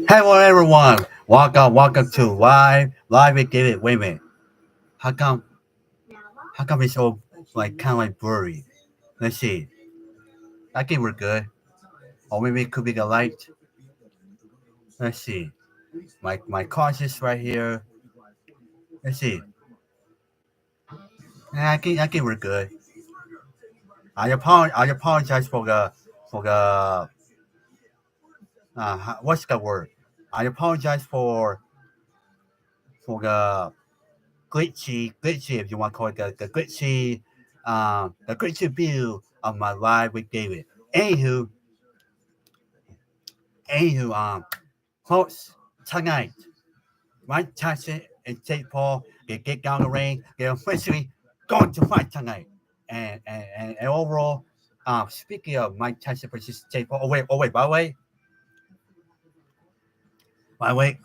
Hello everyone. Welcome to live with David. Wait a minute. How come it's so like kind of like blurry? Let's see. I think we're good. Or maybe it could be the light. Let's see. My car's just right here. Let's see. I think we're good. I apologize for the what's the word? I apologize for the glitchy if you want to call it the glitchy view of my live with David. Anywho, anywho, folks, tonight Mike Tyson and Jake Paul get down the ring. They're officially going to fight tonight. And overall, speaking of Mike Tyson versus Jake Paul, oh wait, by the way,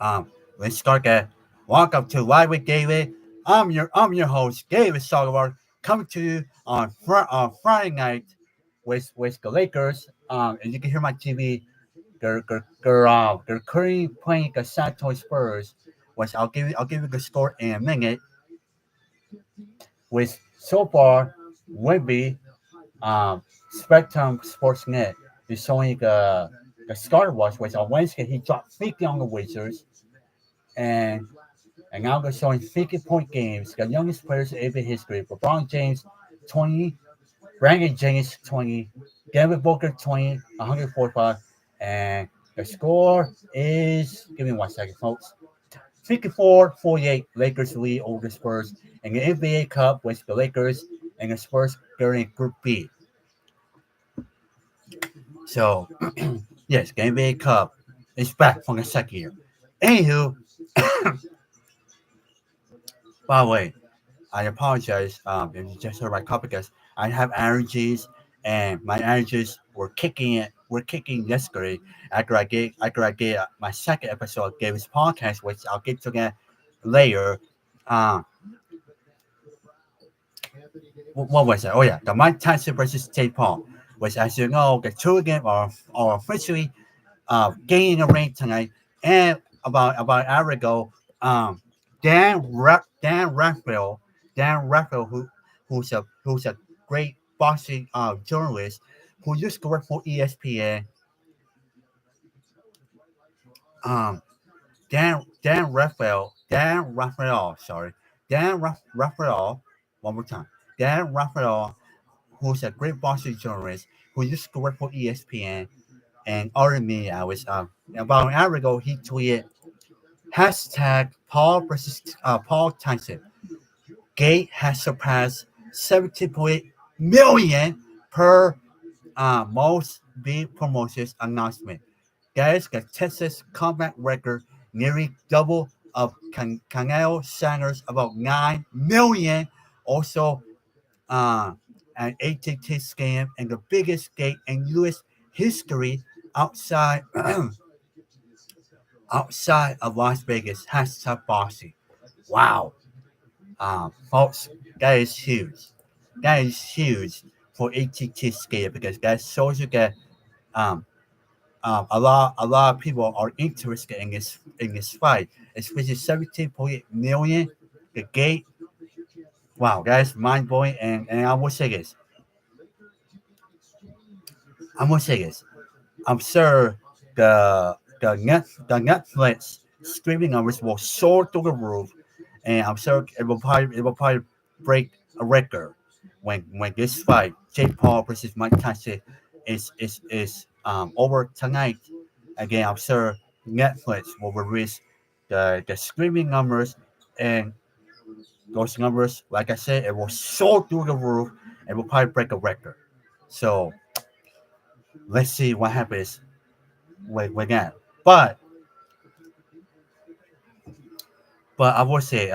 let's start that. Welcome to Live with David. I'm your host, David Solomon, coming to you on Friday night with the Lakers. And you can hear my TV. They're currently playing the San Antonio Spurs, which I'll give you the score in a minute. With so far, Wemby, Spectrum Sportsnet is showing the start watch, which on Wednesday he dropped 50 on the Wizards, and now they're showing 50-point games. The youngest players in NBA history: LeBron James, 20, Brandon James, 20, Devin Booker, 20, 145, and the score is, give me 1 second, folks. 54-48, Lakers lead over the Spurs in the NBA Cup with the Lakers and the Spurs during Group B. So, yes, the NBA Cup is back from the second year. Anywho, by the way, I apologize if you just heard my cough because I have allergies and my allergies were kicking yesterday after I gave my second episode of David's podcast, which I'll get to that later. Uh, what was it? Oh yeah, the Mike Tyson versus Jake Paul, which as you know, the two of them are officially gaining a ring tonight. And about an hour ago, um, Dan Raphael, who's a great boxing journalist who used to work for ESPN. Um, sorry, Raphael. One more time, Dan Raphael, who's a great boxing journalist who used to work for ESPN and other media. Was about an hour ago he tweeted hashtag Paul versus Paul Tyson. Gate has surpassed 70.8 million per most big promotions announcement. That is the Texas comeback record, nearly double of Canelo Sanders, about 9 million. Also, uh, an ATT scam and the biggest gate in U.S. history outside outside of Las Vegas. Hashtag boxing. Wow. Folks, that is huge. That is huge for ATT scale because that shows you that um, a lot of people are interested in this fight, especially 17.8 million. The gate, wow, that is mind blowing. And I will say this. I will say this. I'm sure the Netflix streaming numbers will soar through the roof, and I'm sure it will probably break a record when this fight, Jake Paul versus Mike Tyson, is over tonight. Again, I'm sure Netflix will release the streaming numbers, and those numbers, like I said, it will soar through the roof and will probably break a record. So let's see what happens with that. But I will say,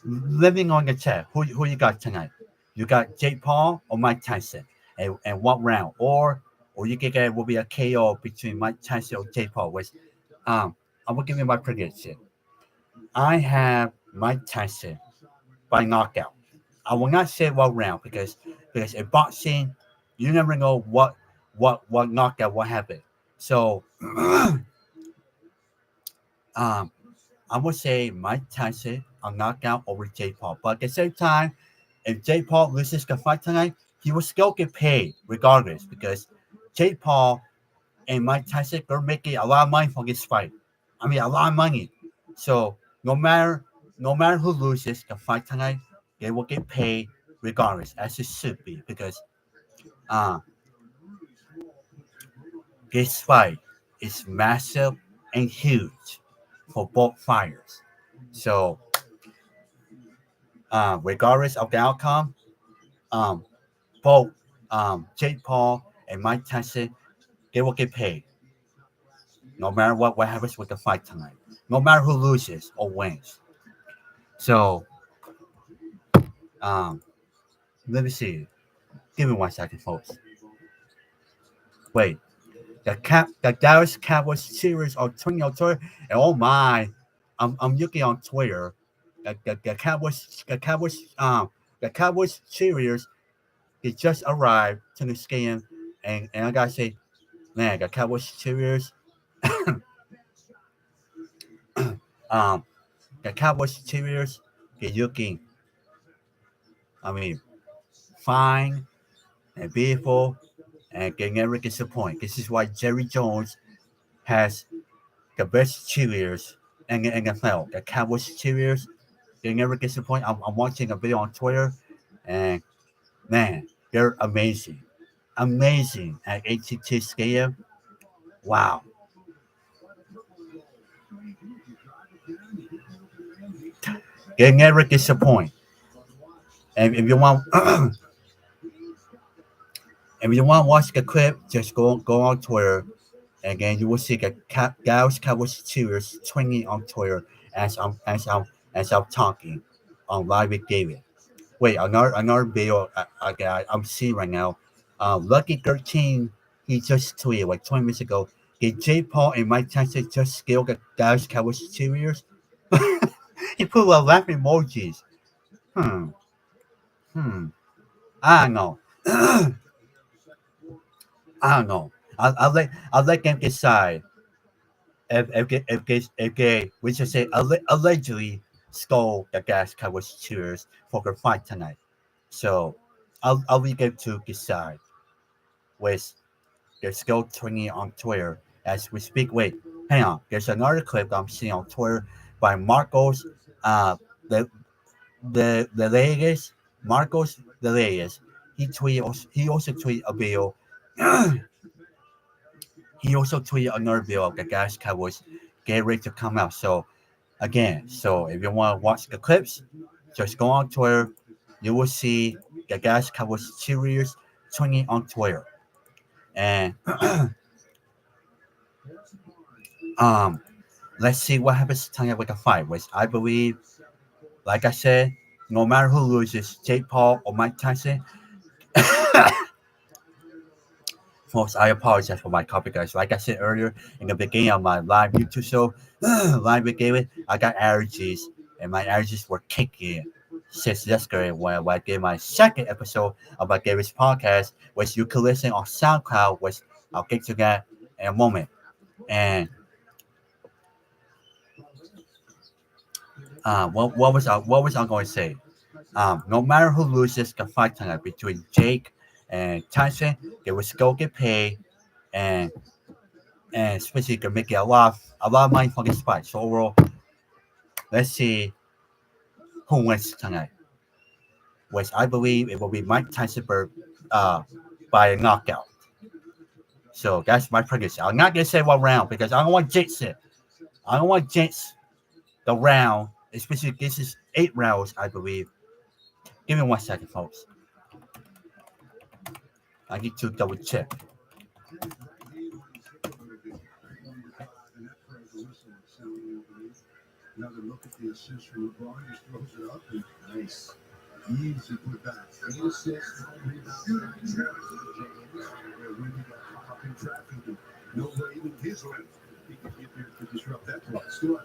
living on the chat, who you got tonight? You got Jake Paul or Mike Tyson, and what round? Or you think it will be a KO between Mike Tyson or Jake Paul? Which I will give you my prediction. I have Mike Tyson by knockout. I will not say what round because in boxing, You never know what knockout what happened. So um, I would say Mike Tyson a knockout over Jake Paul. But at the same time, if Jake Paul loses the fight tonight, he will still get paid regardless because Jake Paul and Mike Tyson they're making a lot of money from this fight. I mean a lot of money. So no matter who loses the fight tonight, they will get paid regardless, as it should be, because uh, this fight is massive and huge for both fighters. So regardless of the outcome, um, both Jake Paul and Mike Tyson, they will get paid no matter what happens with the fight tonight, no matter who loses or wins. So um, let me see. Give me 1 second, folks. Wait, the Dallas Cowboys series on Twitter, and oh my, I'm looking on Twitter. The Cowboys series they just arrived to the game, and I gotta say, man, the Cowboys series, um, the Cowboys series, they're looking, I mean, fine and beautiful, and they never disappoint. This is why Jerry Jones has the best cheerleaders in the NFL. The Cowboys cheerleaders, they never disappoint. I'm watching a video on Twitter, and man, they're amazing. Amazing at AT&T Stadium. Wow. They never disappoint. And if you want if you want to watch the clip, just go on Twitter, and then you will see the Dallas Cowboys cheerleaders swinging on Twitter as I'm talking on live with David. Wait, another video I'm seeing right now. Lucky 13, he just tweeted like 20 minutes ago. Did J. Paul and Mike Tyson just scale the Dallas Cowboys cheerleaders? He put a laughing emojis. Hmm. Hmm. I don't know. I don't know. I'll let them decide if they we should say allegedly stole the Dallas Cowboys cheerleaders for the fight tonight. So I'll leave them to decide with they're still tweeting on Twitter as we speak. Wait, hang on. There's another clip I'm seeing on Twitter by Marcos, the the latest Marcos the latest. He also tweeted a video. He also tweeted another video of the Gas Cowboys getting ready to come out. So again, so if you want to watch the clips, just go on Twitter. You will see the Gas Cowboys cheerleaders tweeting on Twitter. And um, let's see what happens tonight with the fight. Which I believe, like I said, no matter who loses, Jake Paul or Mike Tyson. Folks, I apologize for my copy, guys. Like I said earlier in the beginning of my live YouTube show, live with David, I got allergies, and my allergies were kicking in since yesterday when I did my second episode of my David's podcast, which you can listen on SoundCloud, which I'll get to that in a moment. And what was I going to say? No matter who loses the fight tonight between Jake and Tyson, they will still get paid, and especially can make it a lot of money from this fight. So overall, let's see who wins tonight. Which I believe it will be Mike Tyson by a knockout. So that's my prediction. I'm not gonna say what round because I don't want jinx it. I don't want jinx the round, especially this is 8 rounds, I believe. Give me 1 second, folks. I need to double check.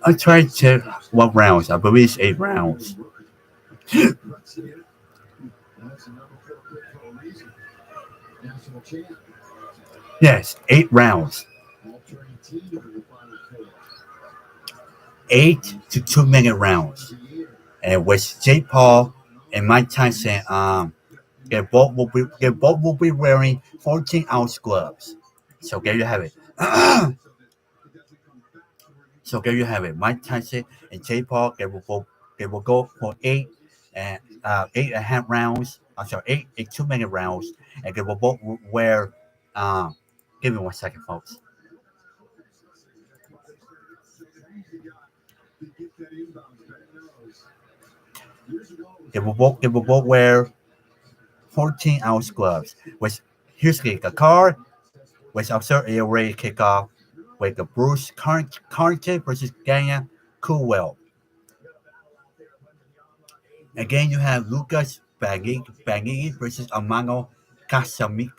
I tried to check what rounds. I believe it's 8 rounds. Yes, 8 rounds, 8 to 2 minute rounds, and with Jake Paul and Mike Tyson, they both will be wearing 14-ounce gloves. So there you have it. So there you have it. Mike Tyson and Jake Paul, they will go for and 8.5 rounds. I'm sorry, 2 minute rounds, and they will both wear. Um, Give me 1 second, folks. They will both wear 14-ounce gloves. Which here's the card, which observed a already kick off with the Bruce Carney versus Ganya Coolwell. Again, you have Lucas Bagui versus Amano Casamoica.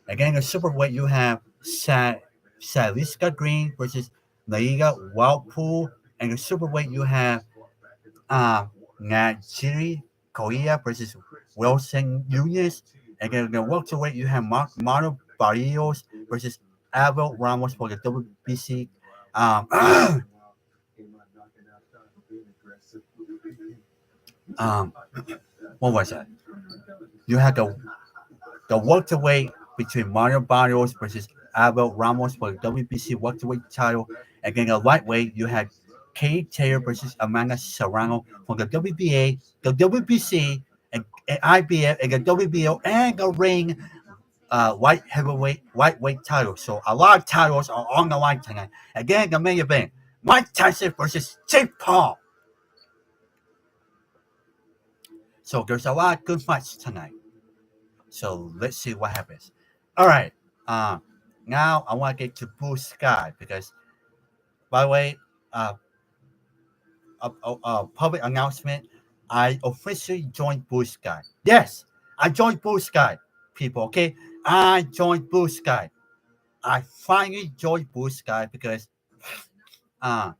Again, the superweight, you have Saliska Green versus Naiga Wildpool. And the superweight, you have uh, Najiri Korea versus Wilson Nunez. Again, the welterweight, you have Mario Barrios versus Abel Ramos for the WBC. Um, um, what was that? You had the welterweight between Mario Barrios versus Abel Ramos for the WBC welterweight title. Again, a lightweight, you had Kate Taylor versus Amanda Serrano for the WBA, the WBC, and IBF, and the WBO, and the ring lightweight title. So a lot of titles are on the line tonight. Again, the main event: Mike Tyson versus Jake Paul. So there's a lot of good fights tonight. So let's see what happens. All right. Um, Now I want to get to Blue Sky because, by the way, uh, a public announcement. I officially joined Blue Sky. Yes, I joined Blue Sky, people. Okay, I joined Blue Sky. I finally joined Blue Sky because, uh,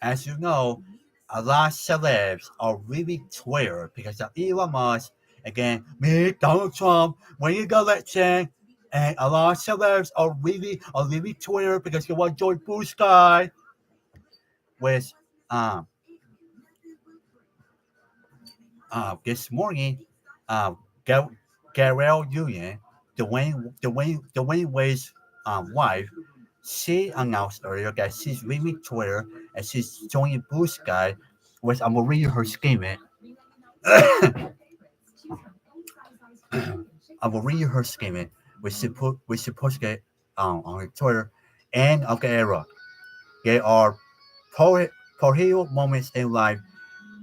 as you know, a lot of celebs are really Twitter because of Elon Musk. Again, me, Donald Trump, winning the election, and a lot of celebs are really Twitter because they want to join Blue Sky with um this morning, Gar- Garrel Union, Dwayne Wade's wife, she announced earlier that she's leaving Twitter and she's joining Blue Sky, which I'm gonna read you her statement. I will read you her statement, which she posted on her Twitter. And of the era, there are powerful moments in life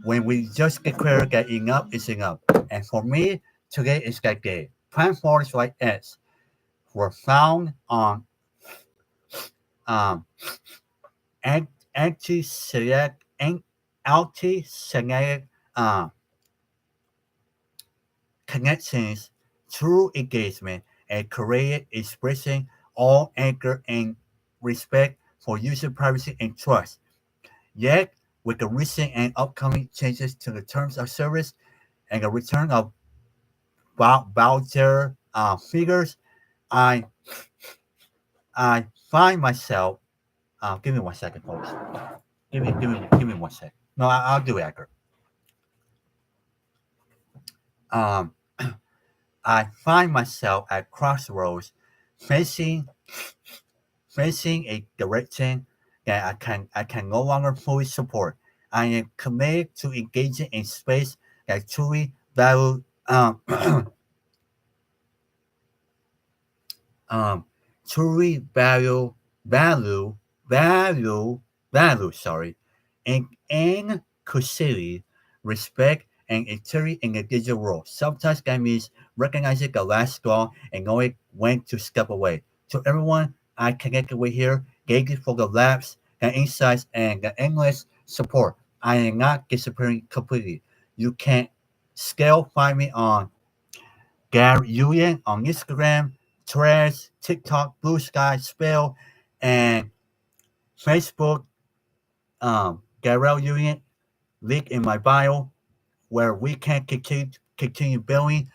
when we just declare that enough is enough. And for me, today is that day. Platforms like S were found on um, anti-Semitic, anti-Semitic uh, connections through engagement and created expressing all anger and respect for user privacy and trust. Yet, with the recent and upcoming changes to the terms of service and the return of voucher figures, I I find myself. Give me 1 second, folks. Give me 1 second. No, I'll do it, Edgar. Um, I find myself at crossroads, facing facing a direction that I can no longer fully support. I am committed to engaging in space that truly value um, truly value, sorry, and inclusivity, respect, and integrity in the digital world. Sometimes that means recognizing the last straw and knowing when to step away. To everyone I connected with here, thank you for the laughs, the insights, and the endless support. I am not disappearing completely. You can still find me on Gary Yuan on Instagram, Threads, TikTok, Blue Sky, Spell, and Facebook. Garel Yuan, link in my bio. where we can continue building,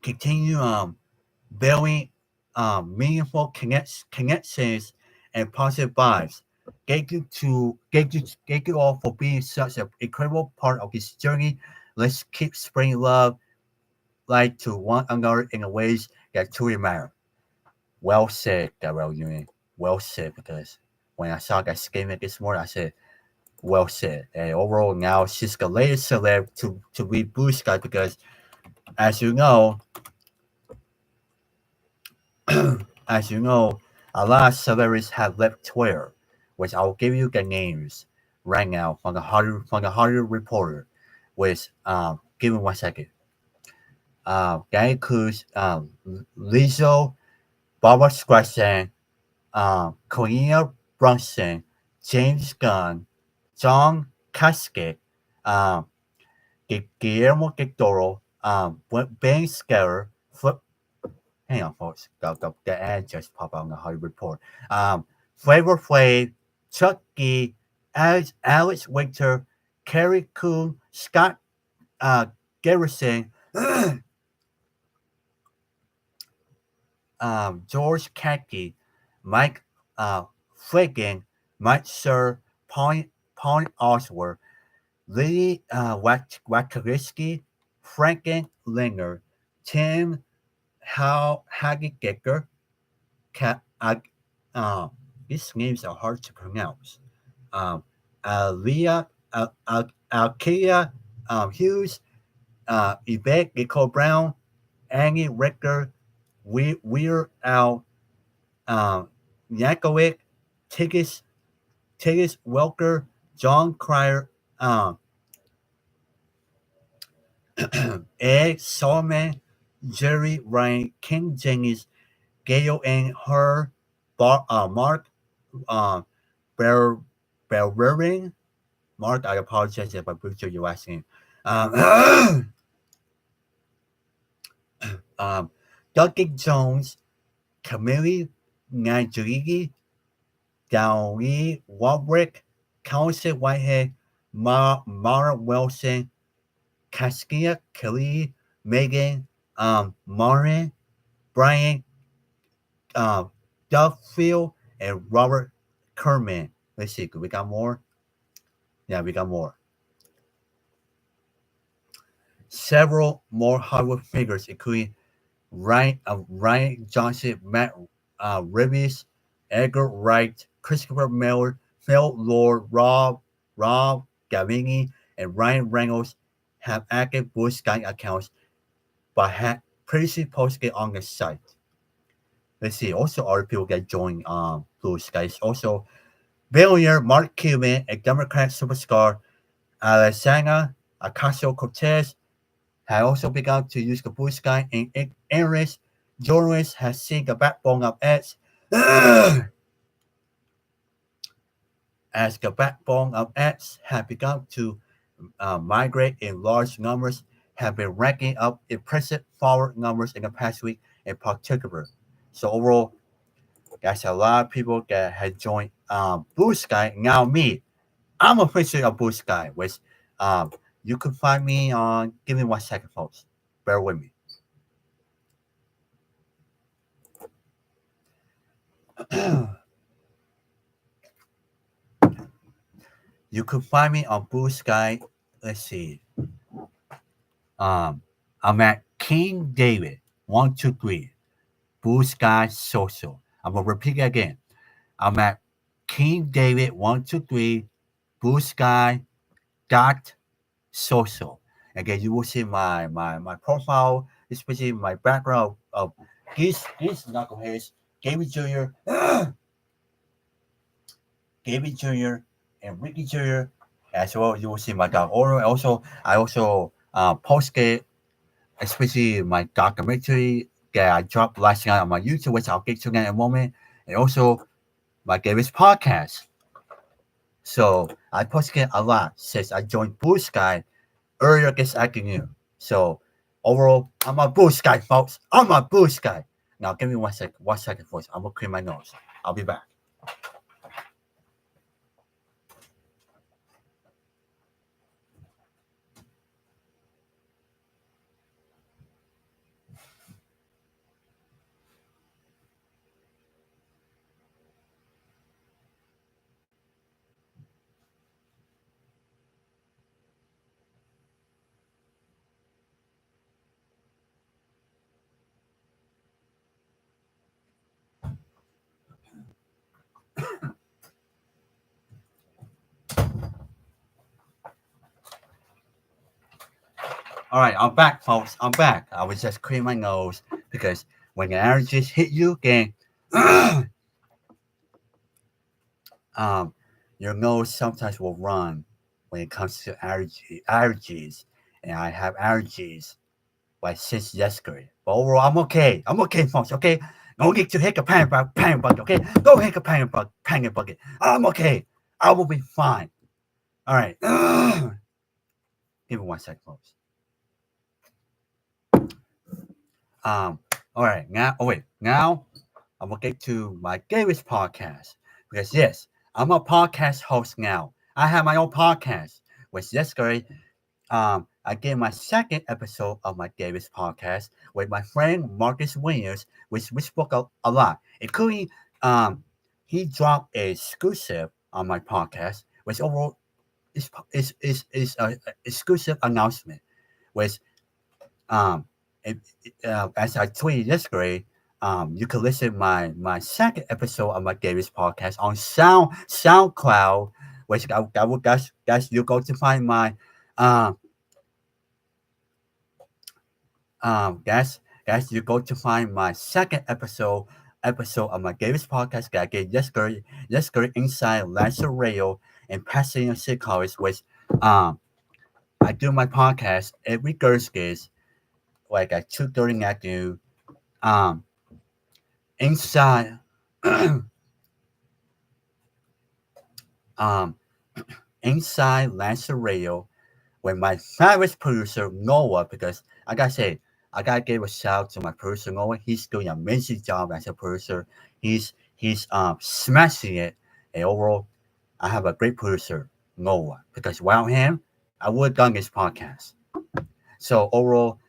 continue building meaningful connections and positive vibes. Thank you all for being such an incredible part of this journey. Let's keep spreading love like to one another in the ways that truly matter. Well said, Gabriel Union. Well said, because when I saw that statement this morning, I said, well said. And overall, now she's the latest celeb to read Bluesky because, as you know, as you know, a lot of celebrities have left Twitter, which I'll give you the names right now from the Hollywood Reporter. With give me 1 second. That includes Lizzo, Barbara Streisand, Cornelia Brunson, James Gunn, John Casket, um, Guillermo del Toro, Ben Scarer, hang on, folks, the ad just popped out on the Hollywood Report. Flavor Flav, Chucky, Alex Winter, Carrie Coon, Scott Garrison, George Catky, Mike Fliggin, Mike Sir, Paul Oswald, Lee Wachowski, Franken Linger, Tim Hagegecker, uh, these names are hard to pronounce. Alia Alkia Hughes, Yvette Nicole Brown, Annie Ricker, Weir Al Yankovic, Tigis Welker, John Cryer, Ed Solomon, Jerry Ryan, King Jennings, Gail and her, Mark uh, Bear Belrering. Mark, I apologize if I butchered your last name. Um, Duncan Jones, Camille Nigerigi, Downey Warwick, Council Whitehead, Mara Wilson, Caskia Kelly, Megan, Maureen, Brian, Duffield, and Robert Kerman. Let's see, we got more? Yeah, we got more. Several more Hollywood figures, including Ryan Johnson, Matt Reeves, Edgar Wright, Christopher Miller, Phil Lord, Rob Gavini, and Ryan Reynolds have active Blue Sky accounts but had previously posted on the site. Let's see. Also, other people get joined Blue Skies. Also, billionaire Mark Cuban, a Democrat superstar, Alexandra Ocasio-Cortez, had also begun to use the Blue Sky, and analysts, journalists have seen the backbone of X as the backbone of X have begun to migrate in large numbers, have been racking up impressive forward numbers in the past week in particular. So overall, that's a lot of people that have joined Blue Sky. Now me, I'm officially a Blue Sky, which you can find me on. Give me 1 second, folks. Bear with me. You can find me on Blue Sky. Let's see. I'm at King David 123 Blue Sky Social. I'm gonna repeat it again. I'm at King David 123 Blue Sky dot social. Again, you will see my profile, especially my background of these knuckleheads, Gaby Jr., Gaby Jr., and Ricky Jr. As well, you will see my dog Oro. I also posted, especially my documentary that I dropped last night on my YouTube, which I'll get to in a moment, and also my Gaby's podcast. So I posted a lot since I joined Blue Sky earlier this afternoon. So overall, I'm a Blue Sky, folks. I'm a Blue Sky. Now give me 1 second, folks. I'm gonna clear my nose. I'll be back. All right, I'm back, folks. I'm back. I was just clearing my nose because when the allergies hit you again, um, your nose sometimes will run when it comes to allergies, and I have allergies like since yesterday. But overall, I'm okay. I'm okay, folks. Okay, don't get to hit a panic bucket. Okay, don't hit a panic bucket. I'm okay. I will be fine. All right. Give me 1 second, folks. All right. Now, oh wait. Now I'm gonna get to my Davis podcast because yes, I'm a podcast host now. I have my own podcast. Which yesterday, I gave my second episode of my Davis podcast with my friend Marcus Williams, which we spoke a lot, including he dropped a exclusive on my podcast, which overall is a exclusive announcement, which um, as I tweeted yesterday, you can listen my second episode of my Davis podcast on SoundCloud, which I will guys you go to find my um guys you go to find my second episode of my Davis podcast that I gave yesterday inside Lancer Rail and Pasadena City College, which um I do my podcast every Thursdays like at 2:30 in the afternoon. Um, inside um inside Lancer Radio with my favorite producer Noah because I gotta say I gotta give a shout out to my producer Noah. He's doing an amazing job as a producer. He's smashing it. And overall, I have a great producer Noah because without him, I would have done this podcast. So overall,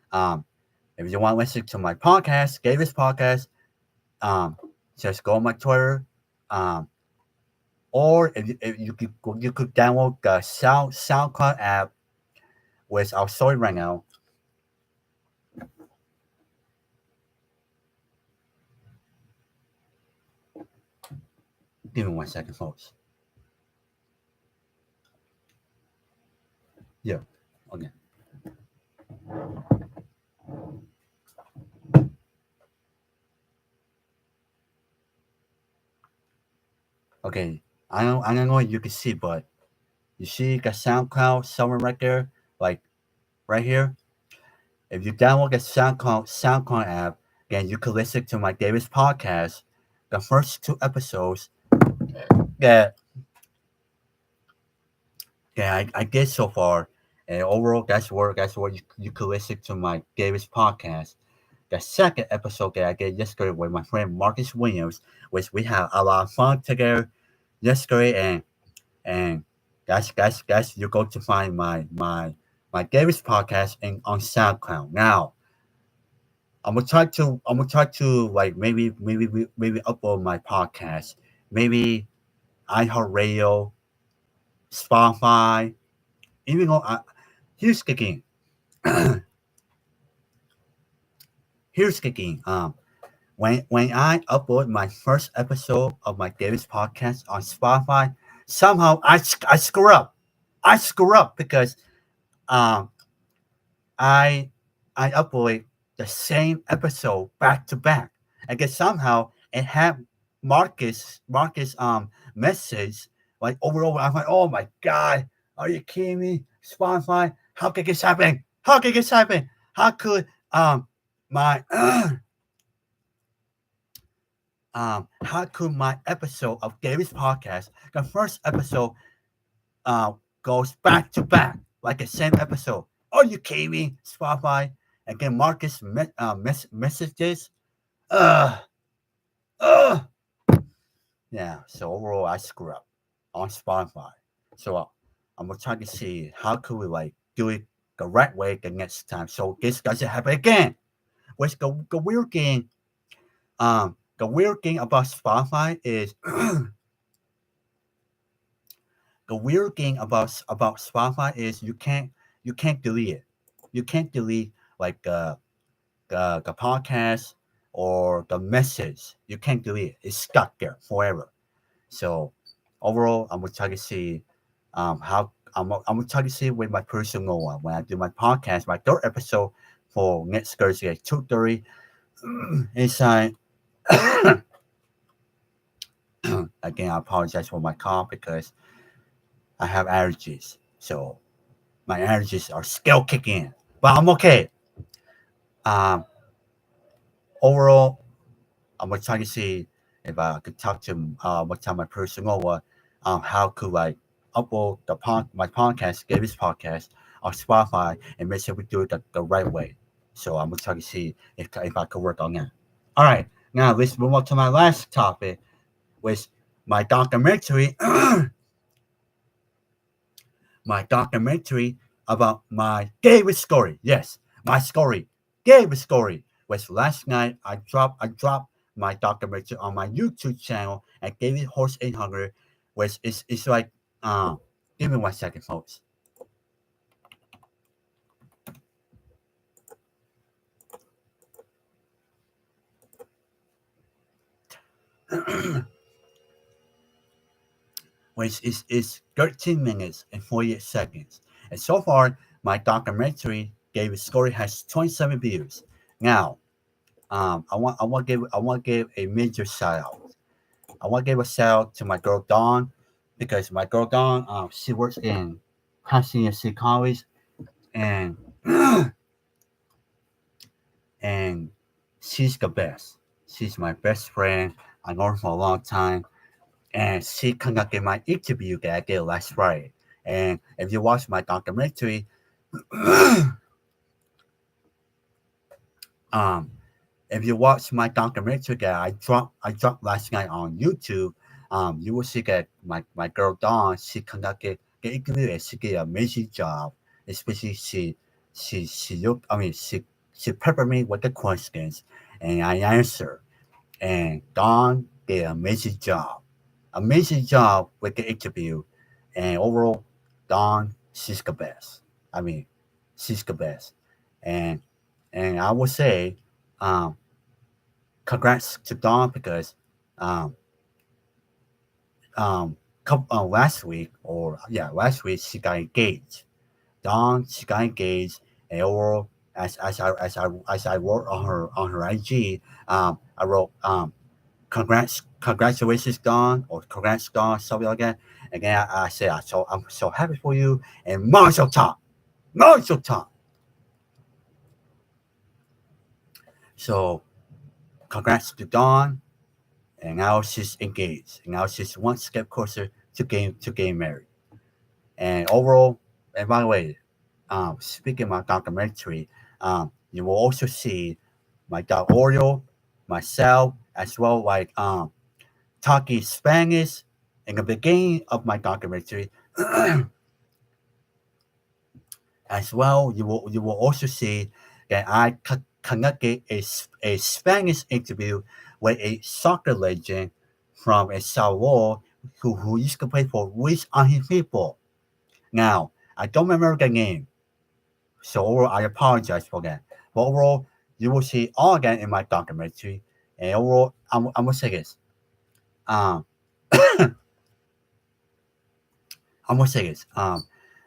if you want to listen to my podcast, Davis podcast, um, just go on my Twitter. Um, or if you could download the SoundCloud app, which I'll show you right now. Give me 1 second, folks. Yeah. Okay. Okay. I don't know if you can see, but you see the SoundCloud somewhere right there, like right here. If you download the SoundCloud app, then you can listen to my Davis podcast, the first two episodes that I did so far, and overall that's where you could listen to my Davis podcast. The second episode that I did yesterday with my friend Marcus Williams, which we had a lot of fun together yesterday, and that's you go to find my Davis podcast and on SoundCloud. Now I'm gonna try to like maybe upload my podcast, maybe iHeartRadio, Spotify, even though here's the thing. Here's the thing. When I upload my first episode of my Davis podcast on Spotify, somehow I screw up. I screw up because um I I upload the same episode back to back. I guess somehow it had Marcus message like over and over. I'm like, oh my god, are you kidding me? Spotify, how could this happen? How could this happen? How could my how could my episode of David's podcast, the first episode, uh, goes back to back like the same episode? Are you kidding me, Spotify? Again, Marcus messages. Uh, uh. Yeah. So overall, I screw up on Spotify. So I'm gonna try to see how could we like do it the right way the next time, so this doesn't happen again. Which the weird thing, the weird thing about Spotify is the weird thing about Spotify is you can't delete it. You can't delete like the podcast or the message. You can't delete it. It's stuck there forever. So overall, I'm gonna try to see how I'm gonna try to see with my personal one when I do my podcast, my third episode for next Thursday at 2:30. It's again, I apologize for my cough because I have allergies, so my allergies are still kicking in, but I'm okay. Um, Overall, I'm gonna try to see if I could talk to what's on my personal one, how could I upload my podcast, Gary's podcast, on Spotify, and make sure we do it the right way. So I'm gonna try to see if I could work on that. All right, now let's move on to my last topic, which my documentary, my documentary about my Gary's story. Yes, my story, Gary's story. Which last night I dropped my documentary on my YouTube channel at David Horse 800, which is it's like give me 1 second, folks. Which is 13 minutes and 48 seconds. And so far, my documentary David story has 27 views. Now, I want to give a major shout out. I want to give a shout out to my girl Dawn because my girl Dawn, she works in Pasadena City College, and and she's the best. She's my best friend. I know her for a long time, and she conducted my interview that I did last Friday. And if you watch my documentary, um, if you watch my documentary that I dropped last night on YouTube, you will see that my girl Dawn, she conducted the interview and she did an amazing job. Especially she looked, I mean she peppered me with the questions and I answered. And Dawn did an amazing job with the interview. And overall, Dawn, she's the best. I mean, she's the best. And I would say, um, congrats to Dawn because um, last week last week she got engaged. Dawn, she got engaged, and overall, as I wrote on her IG, I wrote congratulations, Dawn, or congrats, Dawn, something like that. Again, I say I'm so happy for you, and Marshall Top. So congrats to Dawn, and now she's engaged, and now she's one step closer to getting married. And overall, and by the way, speaking of my documentary, you will also see my dog Oreo, myself, as well like talking Spanish in the beginning of my documentary. As well, you will also see that I conducted a Spanish interview with a soccer legend from El Salvador who used to play for Luis Angel People. Now, I don't remember the name, so overall, I apologize for that. But overall, you will see all again in my documentary. And overall, I'm gonna say this. Um, I'm gonna say this.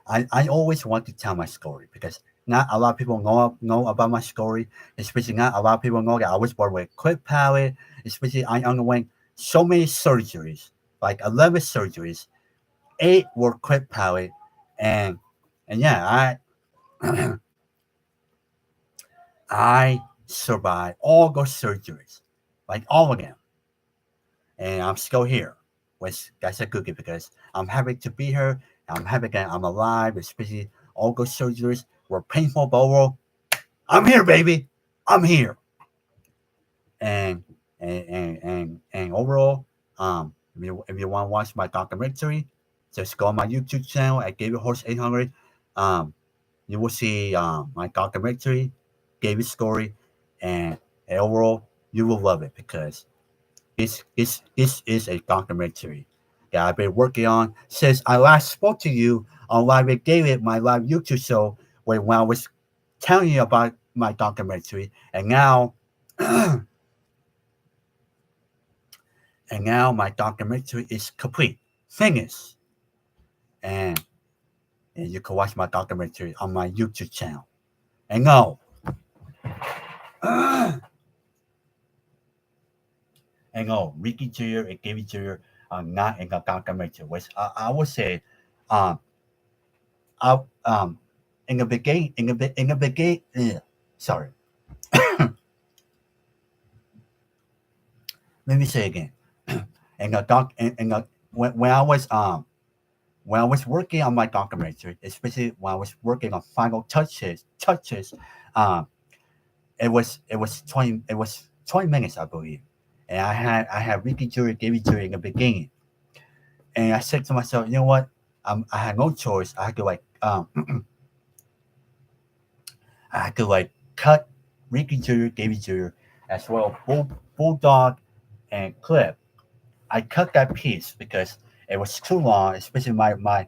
I always want to tell my story because not a lot of people know about my story. Especially not a lot of people know that I was born with quick palate. Especially I underwent so many surgeries, like 11 surgeries. 8 were quick palate, and yeah, I survived all those surgeries, like all of them, and I'm still here. Which that's a good thing because I'm happy to be here. I'm happy that I'm alive, especially all those surgeries were painful, but overall, I'm here, baby. I'm here. And overall, if you want to watch my documentary, just go on my YouTube channel at David Horse 800. Um, you will see my documentary, David's story, and, overall, you will love it because this is a documentary that I've been working on since I last spoke to you on Live with David, my live YouTube show, when I was telling you about my documentary, and now and now my documentary is complete, finished, and and you can watch my documentary on my YouTube channel. And no, and no, Ricky Jr. and Gabby Jr. are not in the documentary. Which I would say, um, I in the beginning, sorry, let me say again. In the doc, in the when I was working on my documentary, especially when I was working on final touches, um, it was 20 minutes, I believe, and I had Ricky Jury, Davy Jury in the beginning, and I said to myself, you know what, I had no choice. I had to like cut Ricky Jury, Davy Jury, as well Bulldog and Clip. I cut that piece because it was too long, especially my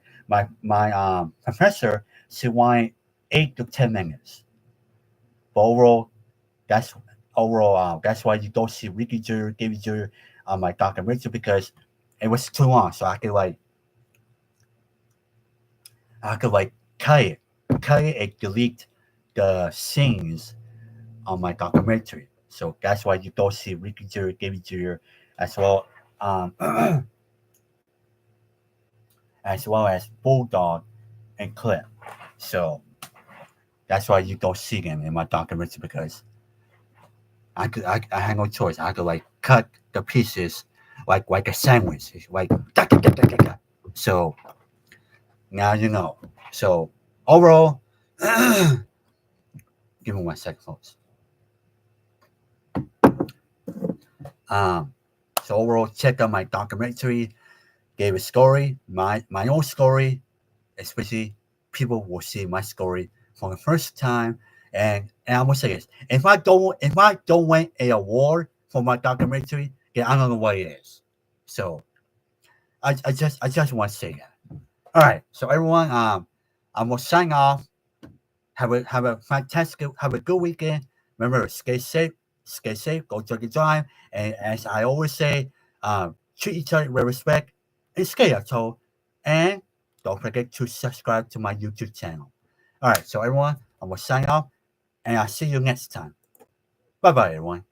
professor. She wanted 8 to 10 minutes. But that's that's why you don't see Ricky Jr., David Jr. on my documentary because it was too long. So I could cut it and delete the scenes on my documentary. So that's why you don't see Ricky Jr., David Jr. as well. Um, as well as Bulldog and Clip. So that's why you don't see them in my documentary because I had no choice. I could like cut the pieces like a sandwich, like da, da, da, da, da, da. So now you know. So overall, give me 1 second, folks. Um, so overall, check out my documentary. Gave a story, my own story, especially people will see my story for the first time. And I'm gonna say this: if I don't win a award for my documentary, then I don't know what it is. So I just want to say that. All right, so everyone, I'm gonna sign off. Have a fantastic, have a good weekend. Remember, stay safe, go drink and drive, and as I always say, treat each other with respect and stay at home. And don't forget to subscribe to my YouTube channel. All right, so everyone, I'm gonna sign off, and I'll see you next time. Bye bye, everyone.